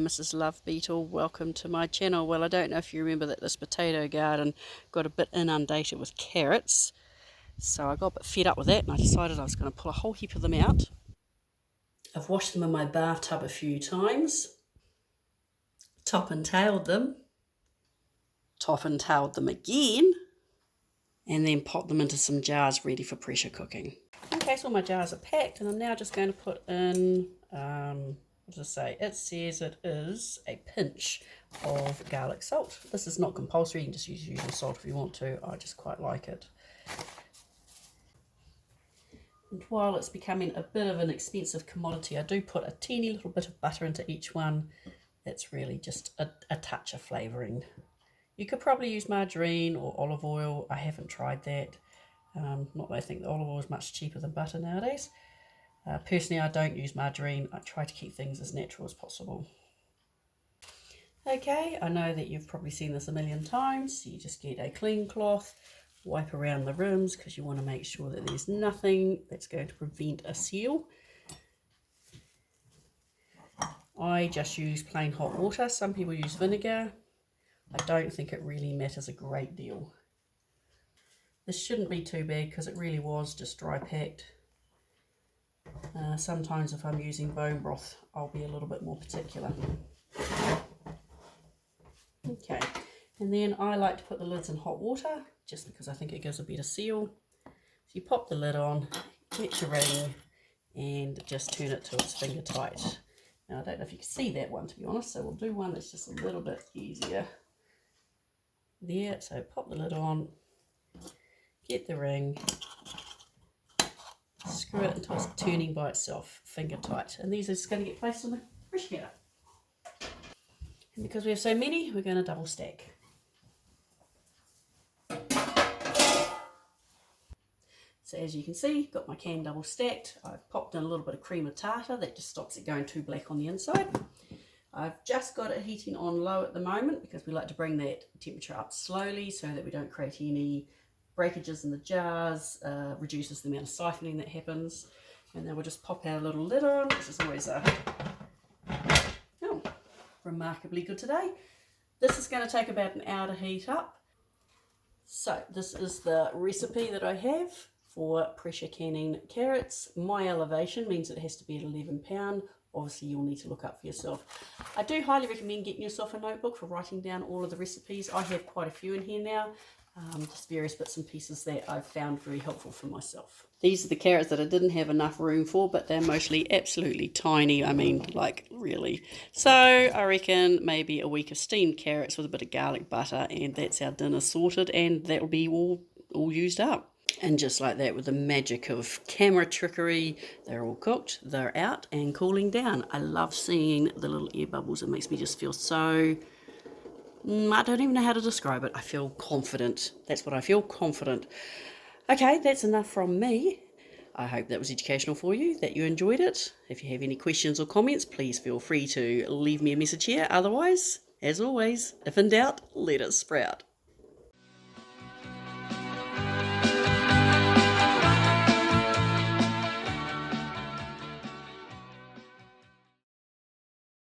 Mrs. Love Beetle, welcome to my channel. Well, I don't know if you remember that this potato garden got a bit inundated with carrots, so I got a bit fed up with that and I decided I was going to pull a whole heap of them out. I've washed them in my bathtub a few times, top and tailed them again, and then pop them into some jars ready for pressure cooking. Okay, so all my jars are packed and I'm now just going to put in, what does it say? It says it is a pinch of garlic salt. This is not compulsory, you can just use usual salt if you want to. I just quite like it. And while it's becoming a bit of an expensive commodity, I do put a teeny little bit of butter into each one. It's really just a touch of flavouring. You could probably use margarine or olive oil. I haven't tried that. Not that I think the olive oil is much cheaper than butter nowadays. Personally, I don't use margarine. I try to keep things as natural as possible. Okay, I know that you've probably seen this a million times. You just get a clean cloth, wipe around the rims because you want to make sure that there's nothing that's going to prevent a seal. I just use plain hot water. Some people use vinegar. I don't think it really matters a great deal. This shouldn't be too bad because it really was just dry packed. Sometimes if I'm using bone broth, I'll be a little bit more particular. Okay, and then I like to put the lids in hot water just because I think it gives a better seal. So you pop the lid on, get your ring, and just turn it till it's finger tight. Now I don't know if you can see that one, to be honest, so we'll do one that's just a little bit easier. There, so pop the lid on, get the ring, screw it until it's turning by itself, finger tight, and these are just going to get placed on the refrigerator. And because we have so many, we're going to double stack. So as you can see, got my can double stacked. I've popped in a little bit of cream of tartar, that just stops it going too black on the inside. I've just got it heating on low at the moment because we like to bring that temperature up slowly so that we don't create any breakages in the jars, reduces the amount of siphoning that happens. And then we'll just pop our little lid on, which is always remarkably good today. This is going to take about an hour to heat up. So this is the recipe that I have for pressure canning carrots. My elevation means it has to be at 11 £. Obviously you'll need to look up for yourself. I do highly recommend getting yourself a notebook for writing down all of the recipes. I have quite a few in here now, just various bits and pieces that I've found very helpful for myself. These are the carrots that I didn't have enough room for, but they're mostly absolutely tiny. I mean, like really. So I reckon maybe a week of steamed carrots with a bit of garlic butter, and that's our dinner sorted, and that'll be all used up. And just like that, with the magic of camera trickery, they're all cooked, they're out and cooling down. I love seeing the little air bubbles. It makes me just feel so, I don't even know how to describe it. I feel confident. That's what I feel, confident. Okay, that's enough from me. I hope that was educational for you, that you enjoyed it. If you have any questions or comments, please feel free to leave me a message here. Otherwise, as always, if in doubt, let it sprout.